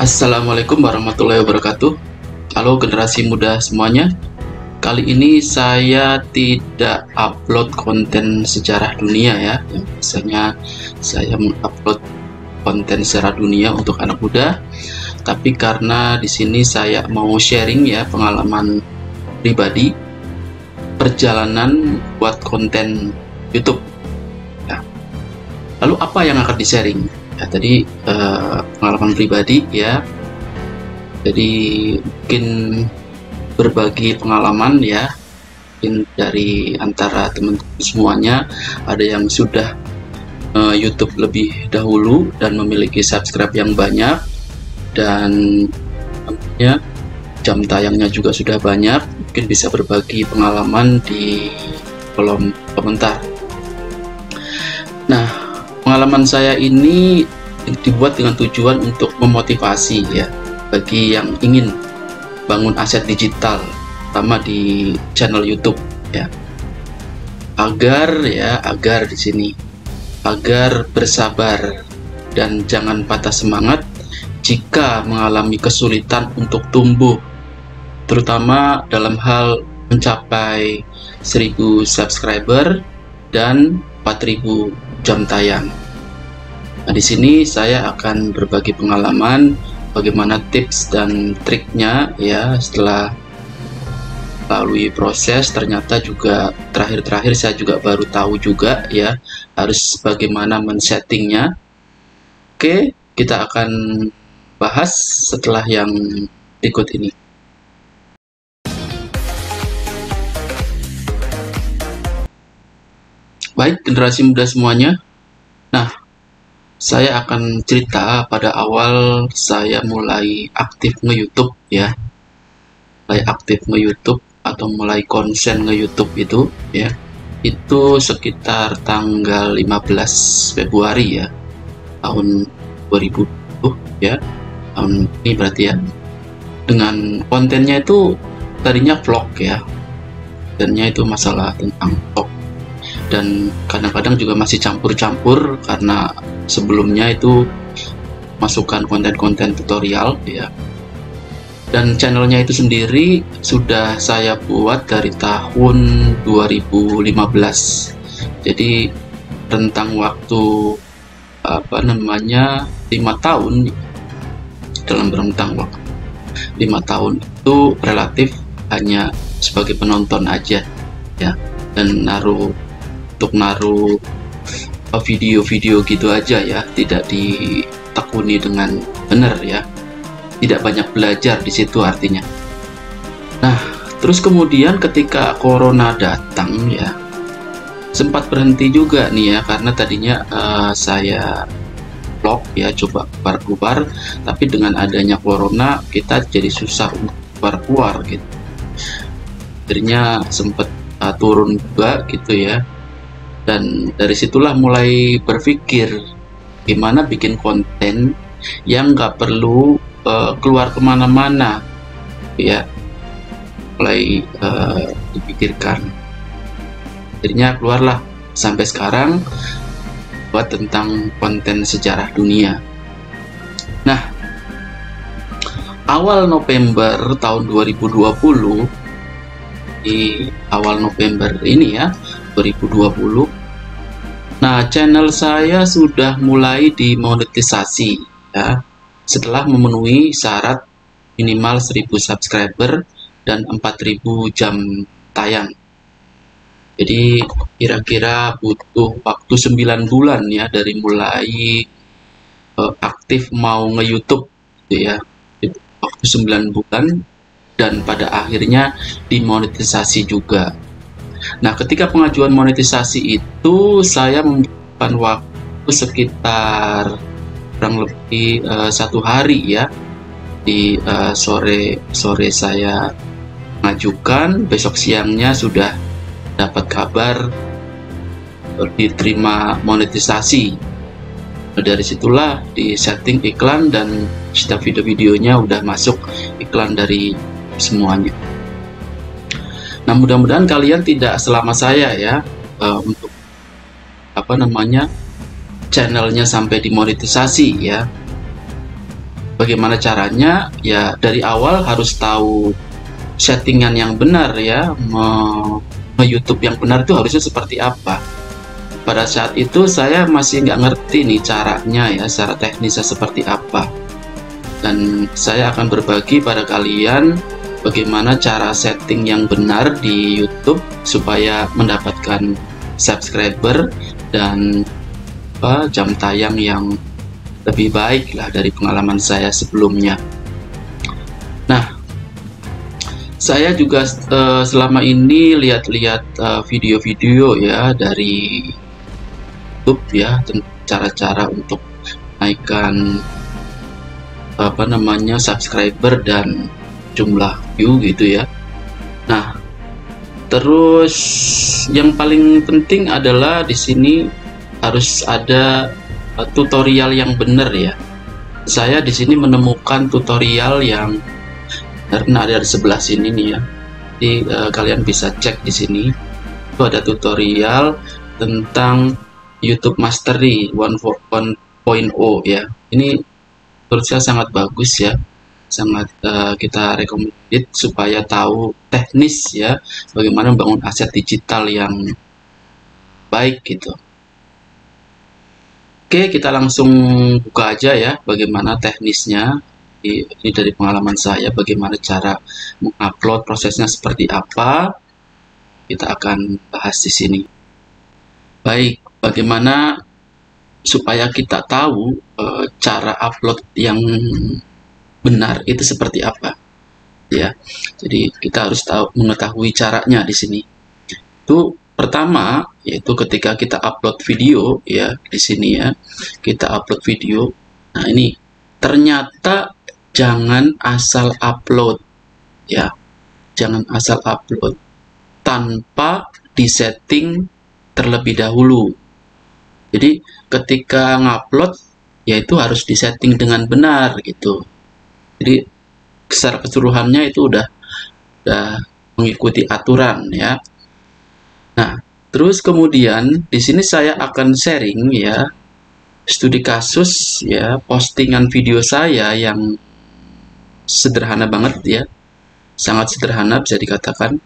Assalamualaikum warahmatullahi wabarakatuh. Halo generasi muda semuanya. Kali ini saya tidak upload konten sejarah dunia ya. Yang biasanya saya mengupload konten sejarah dunia untuk anak muda. Tapi karena di sini saya mau sharing ya pengalaman pribadi perjalanan buat konten YouTube. Ya. Lalu apa yang akan di-sharing? Ya, tadi pengalaman pribadi ya, jadi mungkin berbagi pengalaman ya, mungkin dari antara teman-teman semuanya ada yang sudah YouTube lebih dahulu dan memiliki subscribe yang banyak dan ya, jam tayangnya juga sudah banyak, mungkin bisa berbagi pengalaman di kolom komentar. Nah, pengalaman saya ini dibuat dengan tujuan untuk memotivasi ya bagi yang ingin bangun aset digital, terutama di channel YouTube ya. Agar di sini agar bersabar dan jangan patah semangat jika mengalami kesulitan untuk tumbuh, terutama dalam hal mencapai 1000 subscriber dan 4000 jam tayang. Nah, di sini saya akan berbagi pengalaman bagaimana tips dan triknya ya setelah melalui proses. Ternyata juga terakhir saya juga baru tahu juga ya harus bagaimana men-settingnya. Oke, kita akan bahas setelah yang berikut ini. Baik generasi muda semuanya, nah saya akan cerita pada awal saya mulai aktif nge-YouTube ya, mulai aktif nge-YouTube atau mulai konsen nge-YouTube itu ya, itu sekitar tanggal 15 Februari ya tahun 2020 ya, tahun ini berarti ya. Dengan kontennya itu tadinya vlog ya, kontennya itu masalah tentang vlog, dan kadang-kadang juga masih campur-campur karena sebelumnya itu masukkan konten-konten tutorial ya. Dan channelnya itu sendiri sudah saya buat dari tahun 2015. Jadi rentang waktu 5 tahun, dalam rentang waktu 5 tahun itu relatif hanya sebagai penonton aja ya, dan naruh video-video gitu aja ya, tidak ditekuni dengan benar ya, tidak banyak belajar di situ artinya. Nah, terus kemudian ketika corona datang ya, sempat berhenti juga nih ya, karena tadinya saya vlog ya, coba keluar, tapi dengan adanya corona kita jadi susah untuk keluar gitu, akhirnya sempat turun juga gitu ya. Dan dari situlah mulai berpikir gimana bikin konten yang nggak perlu keluar kemana-mana ya, mulai dipikirkan. Akhirnya keluarlah sampai sekarang buat tentang konten sejarah dunia. Nah, awal November tahun 2020, di awal November ini ya 2020, nah channel saya sudah mulai dimonetisasi ya, setelah memenuhi syarat minimal 1000 subscriber dan 4000 jam tayang. Jadi kira-kira butuh waktu 9 bulan ya dari mulai aktif mau nge-YouTube gitu ya, waktu 9 bulan, dan pada akhirnya dimonetisasi juga. Nah, ketika pengajuan monetisasi itu saya membutuhkan waktu sekitar kurang lebih 1 hari ya. Di sore saya mengajukan, besok siangnya sudah dapat kabar diterima monetisasi. Dari situlah di setting iklan dan setiap video-videonya udah masuk iklan dari semuanya. Nah, mudah-mudahan kalian tidak selama saya ya untuk channelnya sampai dimonetisasi ya. bagaimana caranya? Ya dari awal harus tahu settingan yang benar ya, YouTube yang benar itu harusnya seperti apa. Pada saat itu saya masih nggak ngerti nih caranya ya, secara teknisnya seperti apa. Dan saya akan berbagi pada kalian bagaimana cara setting yang benar di YouTube supaya mendapatkan subscriber dan jam tayang yang lebih baik lah dari pengalaman saya sebelumnya. Nah, saya juga selama ini lihat-lihat video-video ya dari YouTube ya, cara-cara untuk naikkan subscriber dan jumlah view gitu ya. Nah, terus yang paling penting adalah di sini harus ada tutorial yang benar ya. Saya di sini menemukan tutorial yang karena ada di sebelah sini nih ya. Jadi kalian bisa cek di sini. Itu ada tutorial tentang YouTube Mastery 1.0 ya. Ini menurut saya sangat bagus ya. Sangat kita recommended supaya tahu teknis ya, bagaimana membangun aset digital yang baik gitu. Oke, kita langsung buka aja ya bagaimana teknisnya. Ini dari pengalaman saya, bagaimana cara mengupload, prosesnya seperti apa. Kita akan bahas di sini. Baik, bagaimana supaya kita tahu cara upload yang benar itu seperti apa ya. Jadi kita harus mengetahui caranya di sini. Itu pertama yaitu ketika kita upload video ya, di sini ya. Kita upload video. Nah, ini ternyata jangan asal upload ya. Jangan asal upload tanpa disetting terlebih dahulu. Jadi ketika ngupload yaitu harus disetting dengan benar gitu. Jadi secara keseluruhannya itu udah mengikuti aturan ya. Nah, terus kemudian di sini saya akan sharing ya studi kasus ya, postingan video saya yang sederhana banget ya. Sangat sederhana bisa dikatakan.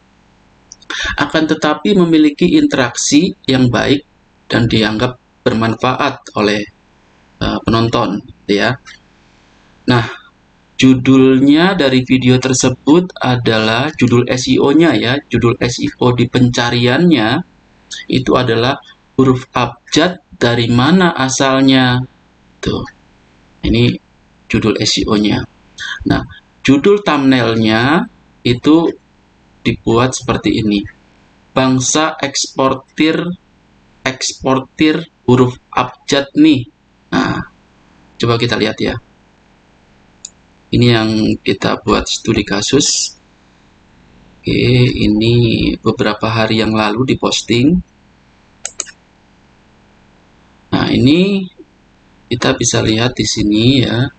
Akan tetapi memiliki interaksi yang baik dan dianggap bermanfaat oleh penonton ya. Nah, judulnya dari video tersebut adalah judul SEO-nya ya. Judul SEO di pencariannya itu adalah huruf abjad dari mana asalnya. Tuh. Ini judul SEO-nya. Nah, judul thumbnail-nya itu dibuat seperti ini. Bangsa eksportir huruf abjad nih. Nah, coba kita lihat ya. Ini yang kita buat studi kasus. Oke, ini beberapa hari yang lalu diposting. Nah, ini kita bisa lihat di sini ya.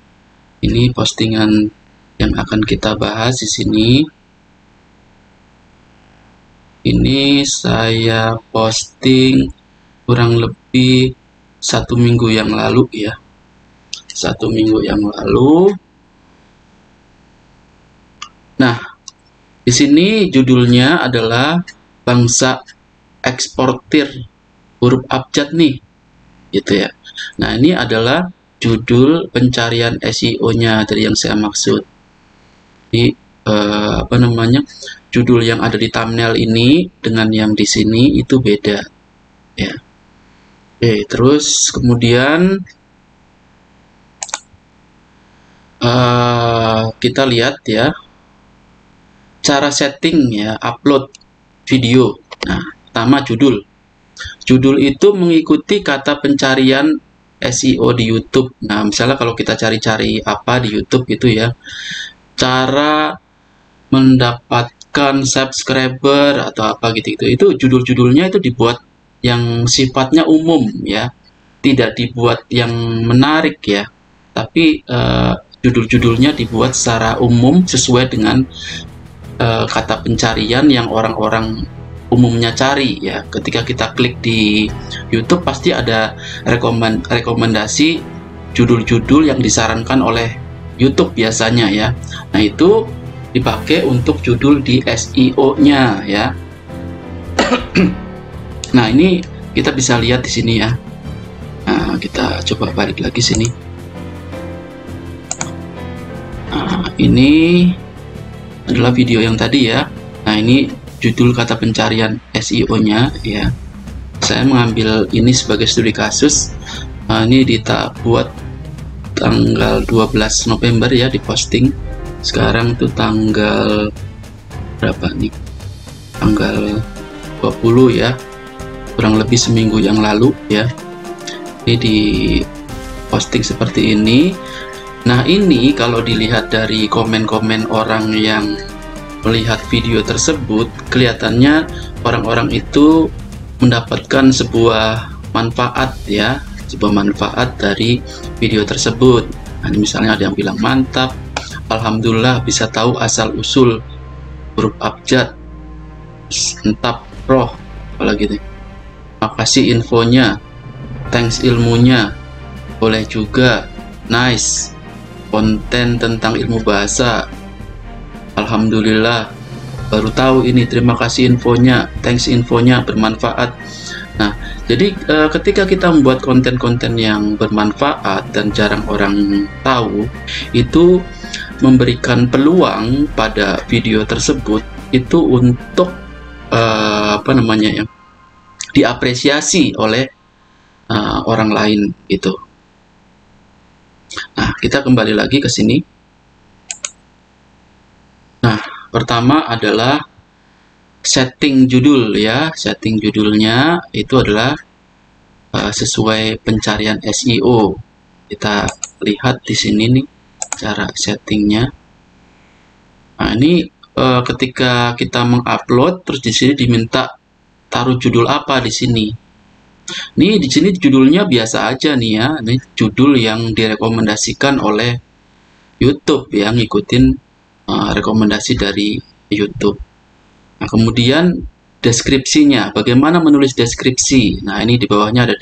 Ini postingan yang akan kita bahas di sini. Ini saya posting kurang lebih 1 minggu yang lalu ya. 1 minggu yang lalu. Nah, di sini judulnya adalah bangsa eksportir huruf abjad nih, gitu ya. Nah, ini adalah judul pencarian SEO-nya dari yang saya maksud. Ini judul yang ada di thumbnail ini dengan yang di sini itu beda, ya. Oke, terus kemudian kita lihat ya. Cara setting ya, upload video. Nah, pertama judul. Judul itu mengikuti kata pencarian SEO di YouTube. Nah, misalnya kalau kita cari-cari apa di YouTube gitu ya, cara mendapatkan subscriber atau apa gitu-gitu, itu judul-judulnya itu dibuat yang sifatnya umum ya, tidak dibuat yang menarik ya, tapi judul-judulnya dibuat secara umum sesuai dengan kata pencarian yang orang-orang umumnya cari ya. Ketika kita klik di YouTube pasti ada rekomendasi judul-judul yang disarankan oleh YouTube biasanya ya. Nah, itu dipakai untuk judul di SEO-nya ya. Nah, ini kita bisa lihat di sini ya. Nah, kita coba balik lagi sini. Nah, ini adalah video yang tadi ya. Nah, ini judul kata pencarian SEO-nya ya. Saya mengambil ini sebagai studi kasus. Nah, ini buat tanggal 12 November ya, diposting. Sekarang tuh tanggal berapa nih? Tanggal 20 ya. Kurang lebih seminggu yang lalu ya. Ini di posting seperti ini. Nah, ini kalau dilihat dari komen-komen orang yang melihat video tersebut, kelihatannya orang-orang itu mendapatkan sebuah manfaat ya, sebuah manfaat dari video tersebut. Nah, ini misalnya ada yang bilang mantap, alhamdulillah bisa tahu asal usul huruf abjad, entap roh, apalagi nih. Makasih infonya, thanks ilmunya, boleh juga, nice, konten tentang ilmu bahasa, alhamdulillah baru tahu ini, terima kasih infonya, thanks infonya, bermanfaat. Nah, jadi ketika kita membuat konten-konten yang bermanfaat dan jarang orang tahu, itu memberikan peluang pada video tersebut itu untuk diapresiasi oleh orang lain gitu. Nah, kita kembali lagi ke sini. Nah, pertama adalah setting judul ya. Setting judulnya itu adalah sesuai pencarian SEO. Kita lihat di sini nih cara settingnya. Nah, ini ketika kita mengupload, terus di sini diminta taruh judul apa di sini. Nih di sini judulnya biasa aja nih ya. Ini judul yang direkomendasikan oleh YouTube ya, ngikutin rekomendasi dari YouTube. Nah, kemudian deskripsinya, bagaimana menulis deskripsi. Nah, ini di bawahnya ada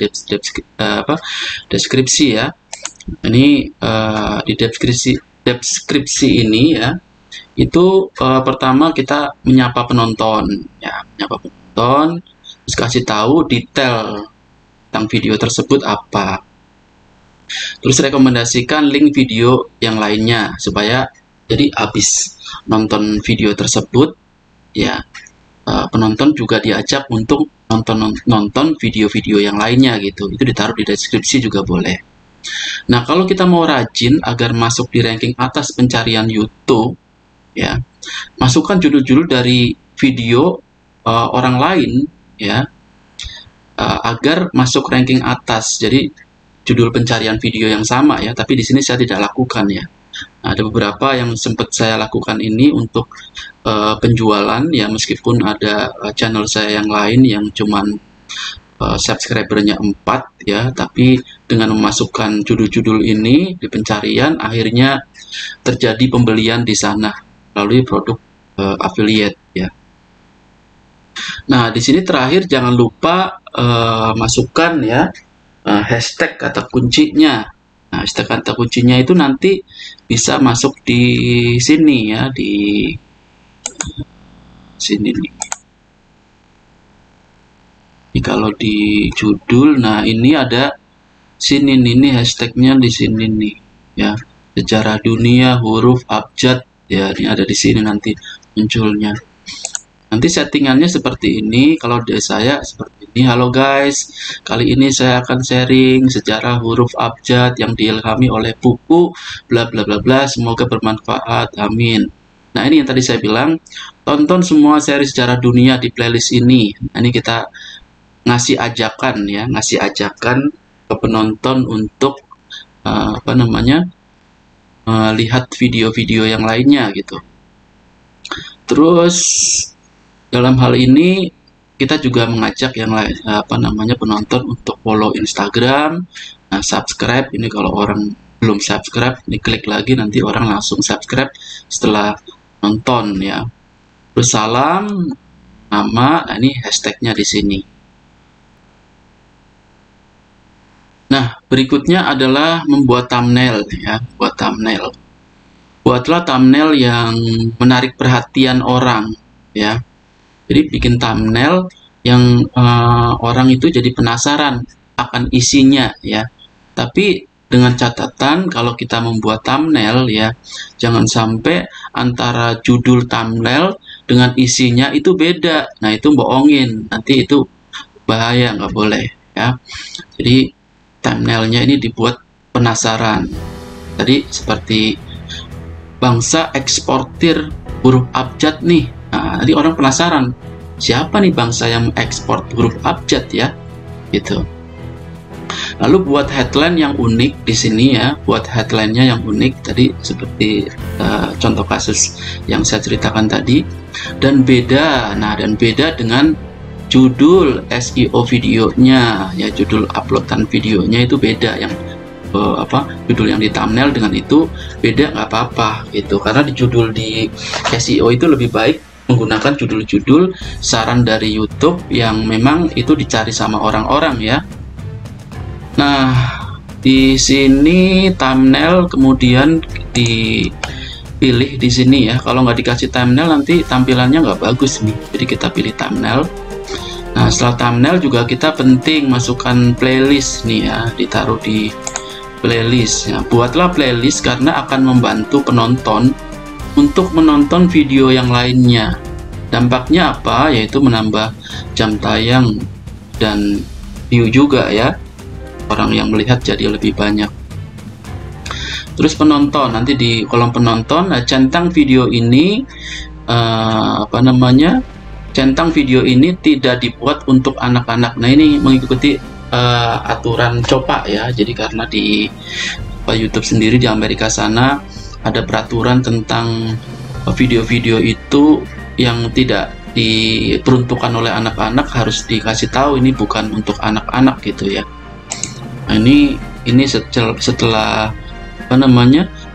deskripsi ya. Ini di deskripsi ini ya, itu pertama kita menyapa penonton ya, menyapa penonton, terus kasih tahu detail tentang video tersebut apa. Terus rekomendasikan link video yang lainnya supaya jadi habis nonton video tersebut ya, penonton juga diajak untuk nonton video-video yang lainnya gitu. Itu ditaruh di deskripsi juga boleh. Nah, kalau kita mau rajin agar masuk di ranking atas pencarian YouTube ya, masukkan judul-judul dari video orang lain ya, agar masuk ranking atas. Jadi judul pencarian video yang sama ya, tapi di sini saya tidak lakukan ya. Nah, ada beberapa yang sempat saya lakukan ini untuk penjualan ya, meskipun ada channel saya yang lain yang cuman subscribernya 4 ya, tapi dengan memasukkan judul-judul ini di pencarian, akhirnya terjadi pembelian di sana melalui produk affiliate ya. Nah, di sini terakhir jangan lupa masukkan ya hashtag kata kuncinya. Nah, hashtag kata kuncinya itu nanti bisa masuk di sini ya, di sini nih. Ini kalau di judul, nah ini ada sini nih, ini hashtagnya di sini nih ya, sejarah dunia huruf abjad ya, ini ada di sini nanti munculnya. Nanti settingannya seperti ini. Kalau dari saya seperti ini. Halo guys, kali ini saya akan sharing sejarah huruf abjad yang diilhami oleh buku bla bla bla bla. Semoga bermanfaat. Amin. Nah, ini yang tadi saya bilang, tonton semua seri sejarah dunia di playlist ini. Nah, ini kita ngasih ajakan ya, ngasih ajakan ke penonton untuk lihat video-video yang lainnya gitu. Terus dalam hal ini kita juga mengajak yang lain penonton untuk follow Instagram, nah, subscribe. Ini kalau orang belum subscribe, ini klik lagi nanti orang langsung subscribe setelah nonton ya. Terus salam, nama, nah ini hashtagnya di sini. Nah, berikutnya adalah membuat thumbnail ya, buat thumbnail. buatlah thumbnail yang menarik perhatian orang, ya. Jadi bikin thumbnail yang orang itu jadi penasaran akan isinya, ya. Tapi dengan catatan kalau kita membuat thumbnail, ya, jangan sampai antara judul thumbnail dengan isinya itu beda. Nah, itu bohongin, nanti itu bahaya, nggak boleh, ya. Jadi thumbnailnya ini dibuat penasaran. Tadi seperti bangsa eksportir huruf abjad nih. Nah, nanti orang penasaran, siapa nih bangsa yang ekspor huruf abjad, ya? Gitu. Lalu buat headline yang unik di sini, ya. Buat headline-nya yang unik tadi seperti contoh kasus yang saya ceritakan tadi, dan beda. Nah, dan beda dengan judul SEO videonya, ya, judul uploadan videonya itu beda, yang judul yang di thumbnail dengan itu beda, nggak apa-apa gitu, karena di judul di SEO itu lebih baik menggunakan judul-judul saran dari YouTube yang memang itu dicari sama orang-orang, ya. Nah, di sini thumbnail kemudian dipilih di sini, ya. Kalau nggak dikasih thumbnail nanti tampilannya nggak bagus nih, jadi kita pilih thumbnail. Nah, setelah thumbnail juga kita penting masukkan playlist nih, ya, ditaruh di playlist, ya. Buatlah playlist karena akan membantu penonton untuk menonton video yang lainnya. Dampaknya apa? Yaitu menambah jam tayang dan view juga, ya. Orang yang melihat jadi lebih banyak. Terus penonton, nanti di kolom penonton, centang video ini centang video ini tidak dibuat untuk anak-anak. Nah, ini mengikuti aturan COPPA, ya. Jadi karena di YouTube sendiri di Amerika sana ada peraturan tentang video-video itu yang tidak diperuntukkan oleh anak-anak harus dikasih tahu ini bukan untuk anak-anak gitu, ya. Nah, ini setelah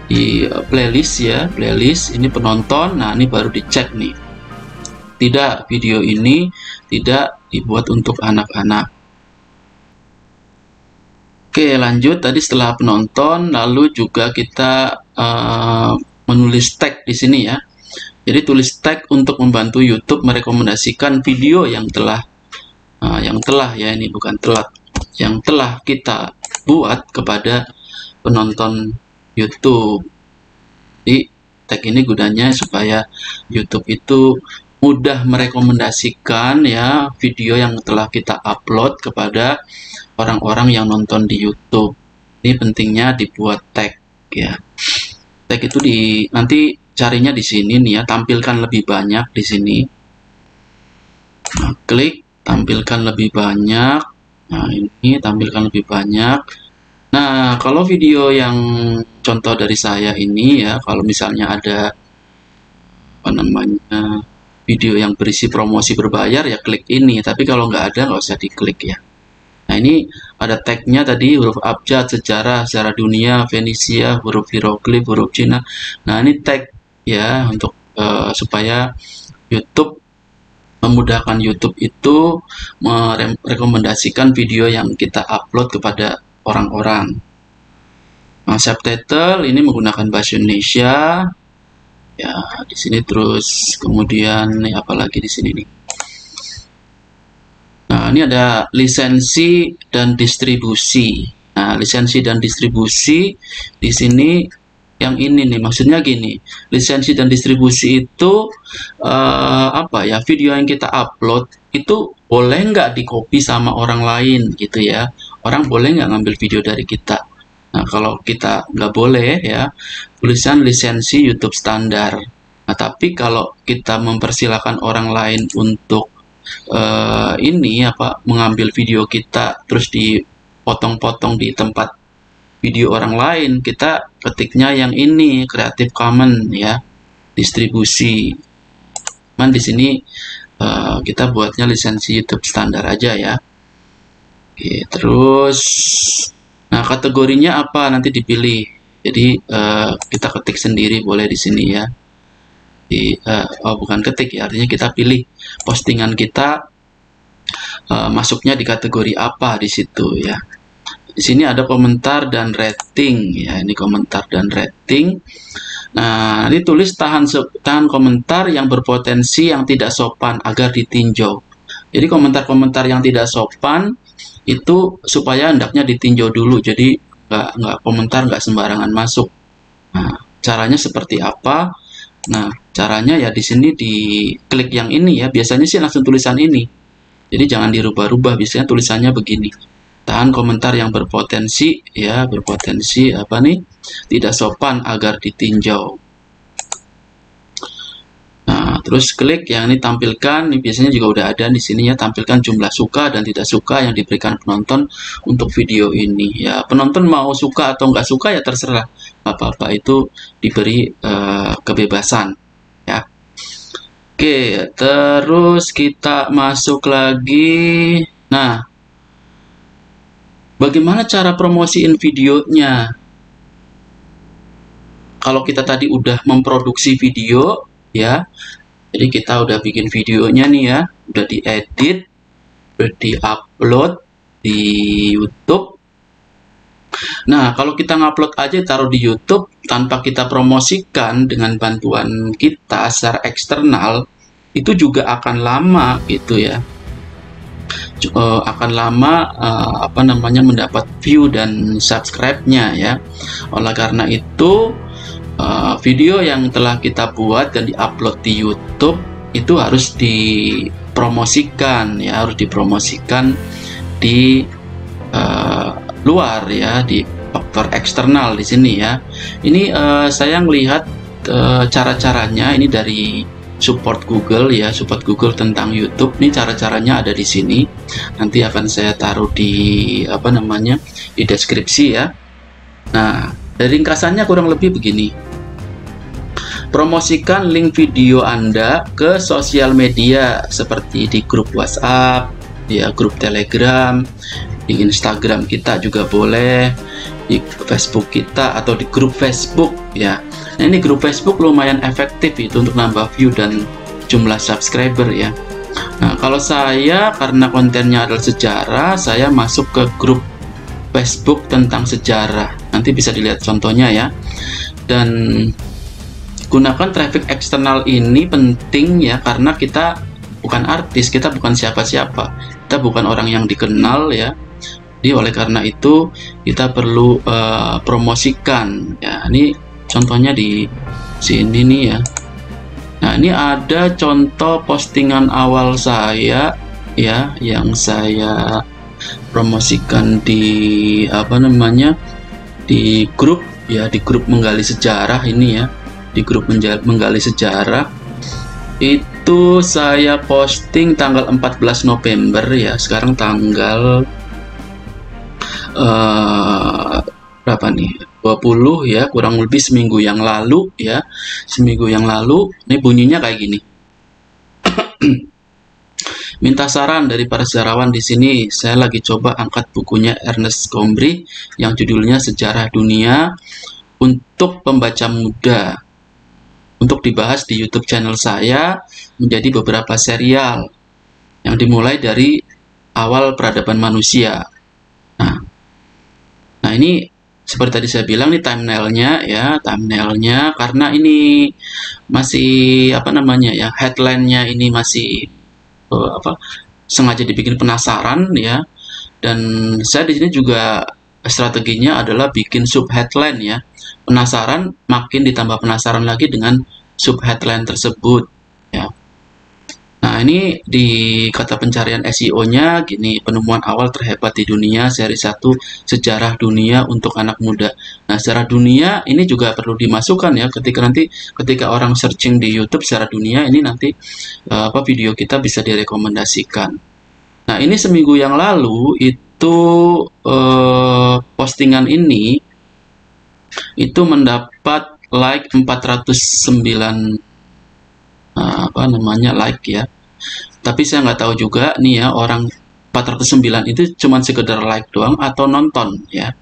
di playlist, ya, playlist ini penonton. Nah, ini baru dicek nih, tidak, video ini tidak dibuat untuk anak-anak. Oke, lanjut. Tadi setelah penonton, lalu juga kita menulis tag di sini, ya. Jadi tulis tag untuk membantu YouTube merekomendasikan video yang telah ya, ini bukan telat, yang telah kita buat kepada penonton YouTube. Jadi tag ini gunanya supaya YouTube itu mudah merekomendasikan, ya, video yang telah kita upload kepada orang-orang yang nonton di YouTube. Ini pentingnya dibuat tag, ya. Tag itu nanti carinya di sini nih, ya, tampilkan lebih banyak di sini. Nah, klik tampilkan lebih banyak. Nah, ini tampilkan lebih banyak. Nah, kalau video yang contoh dari saya ini, ya, kalau misalnya ada video yang berisi promosi berbayar, ya klik ini. Tapi kalau nggak ada, nggak usah diklik, ya. Nah, ini ada tagnya tadi, huruf abjad, sejarah dunia, Fenisia, huruf hieroglif, huruf Cina. Nah, ini tag, ya, untuk supaya YouTube memudahkan YouTube itu merekomendasikan video yang kita upload kepada orang-orang. Nah, subtitle ini menggunakan bahasa Indonesia, ya. Di sini terus kemudian apa lagi di sini nih? Nah, ini ada lisensi dan distribusi. Nah, lisensi dan distribusi di sini yang ini nih, maksudnya gini, lisensi dan distribusi itu video yang kita upload itu boleh nggak di-copy sama orang lain gitu, ya. Orang boleh nggak ngambil video dari kita. Nah, kalau kita nggak boleh, ya, tulisan lisensi YouTube standar. Nah, tapi kalau kita mempersilahkan orang lain untuk mengambil video kita terus dipotong-potong di tempat video orang lain, kita ketiknya yang ini, Creative Commons, ya, distribusi. Cuman di sini kita buatnya lisensi YouTube standar aja, ya. Oke, terus nah, kategorinya apa nanti dipilih. Jadi kita ketik sendiri boleh di sini, ya. Bukan ketik, ya, artinya kita pilih postingan kita masuknya di kategori apa di situ, ya. Di sini ada komentar dan rating, ya. Ini komentar dan rating. Nah, nanti tulis tahan komentar yang berpotensi yang tidak sopan agar ditinjau. Jadi komentar-komentar yang tidak sopan itu supaya hendaknya ditinjau dulu. Jadi nggak komentar nggak sembarangan masuk. Nah, caranya seperti apa? Nah, caranya ya di sini diklik yang ini ya. Biasanya sih langsung tulisan ini. Jadi jangan dirubah-rubah. Biasanya tulisannya begini. Tahan komentar yang berpotensi ya, berpotensi apa nih? Tidak sopan agar ditinjau. Nah, terus klik yang ini tampilkan. Ini biasanya juga udah ada di sini ya, tampilkan jumlah suka dan tidak suka yang diberikan penonton untuk video ini. Ya, penonton mau suka atau nggak suka ya terserah. Apa-apa itu diberi kebebasan ya. Oke, terus kita masuk lagi. Nah, bagaimana cara promosiin videonya? Kalau kita tadi udah memproduksi video, ya, jadi kita udah bikin videonya nih ya, udah diedit, udah diupload di YouTube. Nah, kalau kita ngupload aja taruh di YouTube tanpa kita promosikan dengan bantuan kita secara eksternal, itu juga akan lama gitu ya. Akan lama apa namanya mendapat view dan subscribe-nya ya. Oleh karena itu video yang telah kita buat dan diupload di YouTube itu harus dipromosikan ya, harus dipromosikan di luar ya, di faktor eksternal di sini ya. Ini saya melihat cara-caranya ini dari support Google ya, support Google tentang YouTube. Ini cara-caranya ada di sini. Nanti akan saya taruh di apa namanya di deskripsi ya. Nah, dari ringkasannya kurang lebih begini. Promosikan link video Anda ke sosial media seperti di grup WhatsApp, ya, grup Telegram, di Instagram kita juga boleh, di Facebook kita atau di grup Facebook ya. Nah, ini grup Facebook lumayan efektif itu untuk nambah view dan jumlah subscriber ya. Nah, kalau saya karena kontennya adalah sejarah, saya masuk ke grup Facebook tentang sejarah. Nanti bisa dilihat contohnya ya. Dan gunakan traffic eksternal ini penting ya, karena kita bukan artis, kita bukan siapa-siapa, kita bukan orang yang dikenal ya. Jadi oleh karena itu kita perlu promosikan ya. Ini contohnya di sini nih ya. Nah, ini ada contoh postingan awal saya ya, yang saya promosikan di apa namanya di grup ya, di grup menggali sejarah ini ya, di grup menggali sejarah itu saya posting tanggal 14 November ya. Sekarang tanggal berapa nih, 20 ya, kurang lebih seminggu yang lalu ya, seminggu yang lalu. Ini bunyinya kayak gini. Minta saran dari para sejarawan di sini. Saya lagi coba angkat bukunya Ernest Gombrich yang judulnya Sejarah Dunia untuk pembaca muda, untuk dibahas di YouTube channel saya menjadi beberapa serial yang dimulai dari awal peradaban manusia. Nah, ini seperti tadi saya bilang nih thumbnailnya ya, thumbnailnya karena ini masih apa namanya ya, headline-nya ini masih sengaja dibikin penasaran ya. Dan saya di sini juga strateginya adalah bikin sub headline ya. Penasaran, makin ditambah penasaran lagi dengan sub headline tersebut ya. Nah, ini di kata pencarian SEO-nya gini, penemuan awal terhebat di dunia seri 1 sejarah dunia untuk anak muda. Nah, sejarah dunia ini juga perlu dimasukkan ya, ketika orang searching di YouTube sejarah dunia ini nanti video kita bisa direkomendasikan. Nah, ini seminggu yang lalu itu postingan ini itu mendapat like 409 like ya. Tapi saya nggak tahu juga nih ya, orang 409 itu cuma sekedar like doang atau nonton ya.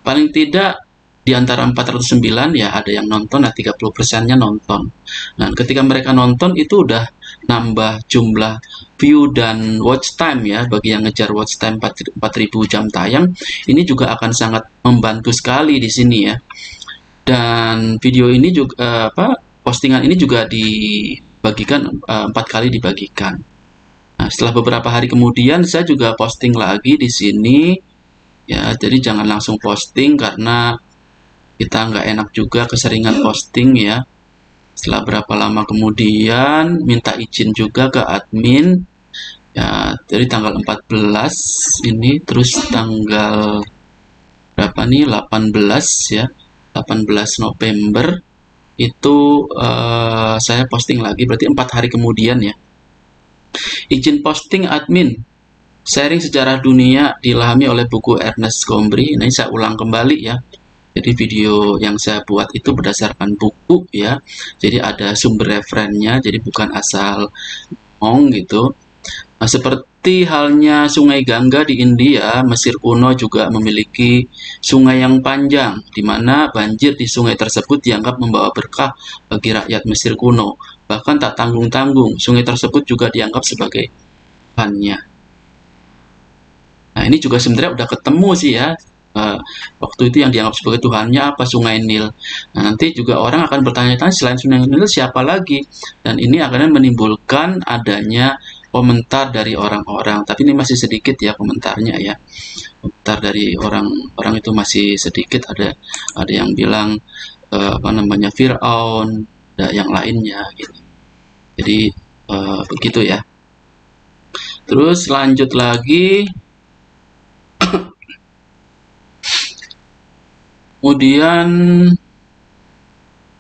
Paling tidak di antara 409 ya ada yang nonton, nah 30%-nya nonton. Nah, ketika mereka nonton itu udah nambah jumlah view dan watch time ya. Bagi yang ngejar watch time 4000 jam tayang, ini juga akan sangat membantu sekali di sini ya. Dan video ini juga postingan ini juga dibagikan 4 kali dibagikan. Nah, setelah beberapa hari kemudian saya juga posting lagi di sini ya. Jadi jangan langsung posting karena kita nggak enak juga keseringan posting ya. Setelah berapa lama kemudian minta izin juga ke admin ya. Jadi tanggal 14 ini, terus tanggal berapa nih, 18 ya, 18 November itu saya posting lagi, berarti 4 hari kemudian ya. Izin posting admin, sharing sejarah dunia diilhami oleh buku Ernest Gombrich. Nah, ini saya ulang kembali ya. Jadi video yang saya buat itu berdasarkan buku ya. Jadi ada sumber referensinya, jadi bukan asal ngomong gitu. Nah, seperti halnya Sungai Gangga di India, Mesir kuno juga memiliki sungai yang panjang, di mana banjir di sungai tersebut dianggap membawa berkah bagi rakyat Mesir kuno. Bahkan tak tanggung-tanggung, sungai tersebut juga dianggap sebagai Tuhannya. Nah, ini juga sebenarnya udah ketemu sih ya. Waktu itu yang dianggap sebagai Tuhannya apa? Sungai Nil. Nah, nanti juga orang akan bertanya-tanya selain Sungai Nil siapa lagi? Dan ini akan menimbulkan adanya komentar dari orang-orang. Tapi ini masih sedikit ya komentarnya ya. Komentar dari orang-orang itu masih sedikit. Ada yang bilang Firaun, ada yang lainnya gitu. Jadi begitu ya. Terus lanjut lagi. Kemudian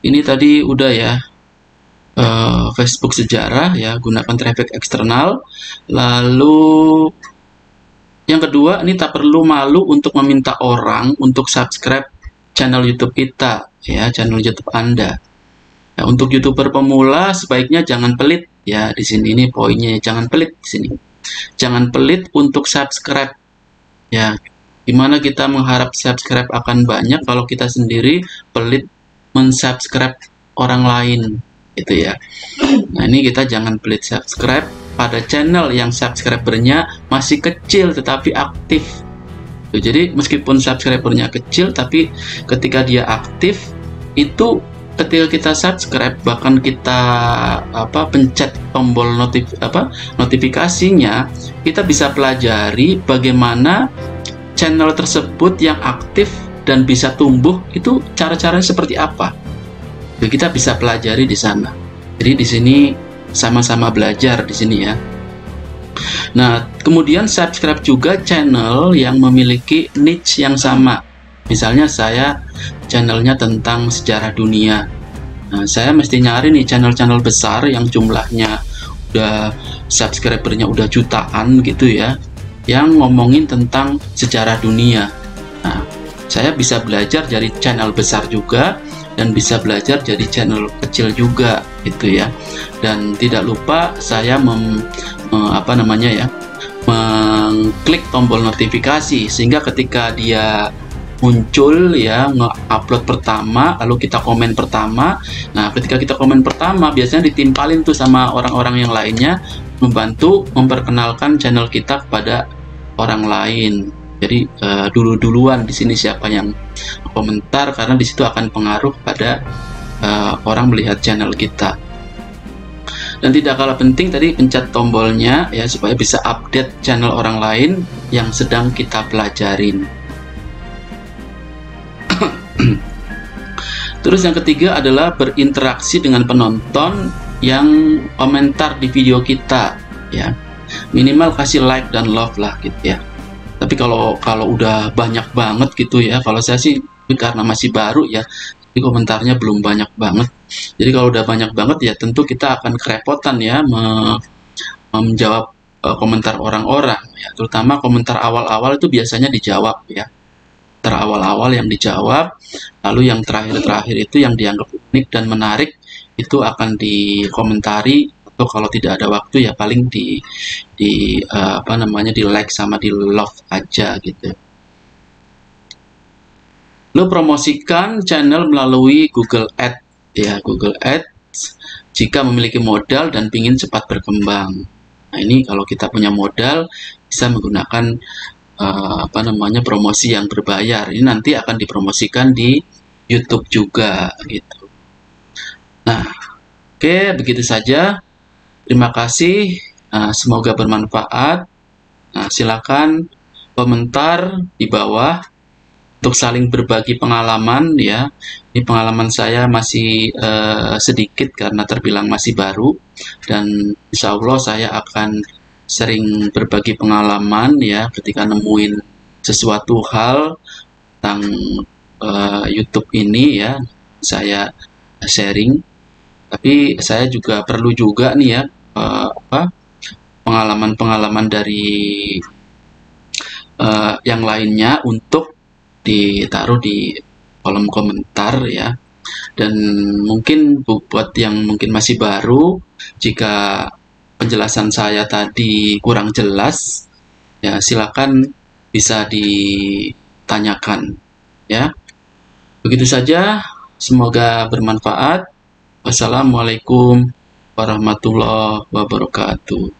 ini tadi udah ya, Facebook sejarah ya, gunakan traffic eksternal. Lalu yang kedua, ini tak perlu malu untuk meminta orang untuk subscribe channel YouTube kita ya, channel YouTube Anda. Nah, untuk YouTuber pemula sebaiknya jangan pelit ya. Di sini ini poinnya, jangan pelit di sini. Jangan pelit untuk subscribe ya. Gimana kita mengharap subscribe akan banyak kalau kita sendiri pelit mensubscribe orang lain gitu ya. Nah, ini kita jangan pelit subscribe pada channel yang subscribernya masih kecil tetapi aktif. Jadi meskipun subscribernya kecil tapi ketika dia aktif itu, ketika kita subscribe bahkan kita pencet tombol notifikasinya, kita bisa pelajari bagaimana channel tersebut yang aktif dan bisa tumbuh itu cara-caranya seperti apa. Jadi kita bisa pelajari di sana. Jadi di sini sama-sama belajar di sini ya. Nah, kemudian subscribe juga channel yang memiliki niche yang sama. Misalnya saya channelnya tentang sejarah dunia. Nah, saya mesti nyari nih channel-channel besar yang jumlahnya udah subscribernya udah jutaan gitu ya, yang ngomongin tentang sejarah dunia. Nah, saya bisa belajar dari channel besar juga dan bisa belajar dari channel kecil juga gitu ya. Dan tidak lupa saya mengklik tombol notifikasi sehingga ketika dia muncul ya, nge-upload pertama lalu kita komen pertama. Nah, ketika kita komen pertama biasanya ditimpalin tuh sama orang-orang yang lainnya, membantu memperkenalkan channel kita kepada orang lain. Jadi duluan di sini siapa yang komentar, karena di situ akan pengaruh pada orang melihat channel kita. Dan tidak kalah penting tadi pencet tombolnya ya supaya bisa update channel orang lain yang sedang kita pelajarin. Terus yang ketiga adalah berinteraksi dengan penonton yang komentar di video kita ya. Minimal kasih like dan love lah gitu ya. Tapi kalau udah banyak banget gitu ya, kalau saya sih karena masih baru ya, jadi komentarnya belum banyak banget. Jadi kalau udah banyak banget ya tentu kita akan kerepotan ya menjawab komentar orang-orang ya, terutama komentar awal-awal itu biasanya dijawab ya. Terawal-awal yang dijawab, lalu yang terakhir-terakhir itu yang dianggap unik dan menarik itu akan dikomentari, atau kalau tidak ada waktu ya paling di like sama di love aja gitu. Lo promosikan channel melalui Google Ads ya, Google Ads jika memiliki modal dan ingin cepat berkembang. Nah, ini kalau kita punya modal bisa menggunakan promosi yang berbayar. Ini nanti akan dipromosikan di YouTube juga gitu. Nah, oke, begitu saja. Terima kasih. Semoga bermanfaat. Silakan komentar di bawah untuk saling berbagi pengalaman ya. Ini pengalaman saya masih sedikit karena terbilang masih baru, dan insya Allah saya akan sering berbagi pengalaman ya ketika nemuin sesuatu hal tentang YouTube ini ya, saya sharing. Tapi saya juga perlu juga nih ya pengalaman-pengalaman dari yang lainnya untuk ditaruh di kolom komentar ya. Dan mungkin buat yang mungkin masih baru, jika penjelasan saya tadi kurang jelas ya silakan bisa ditanyakan ya. Begitu saja, semoga bermanfaat. Wassalamualaikum warahmatullahi wabarakatuh.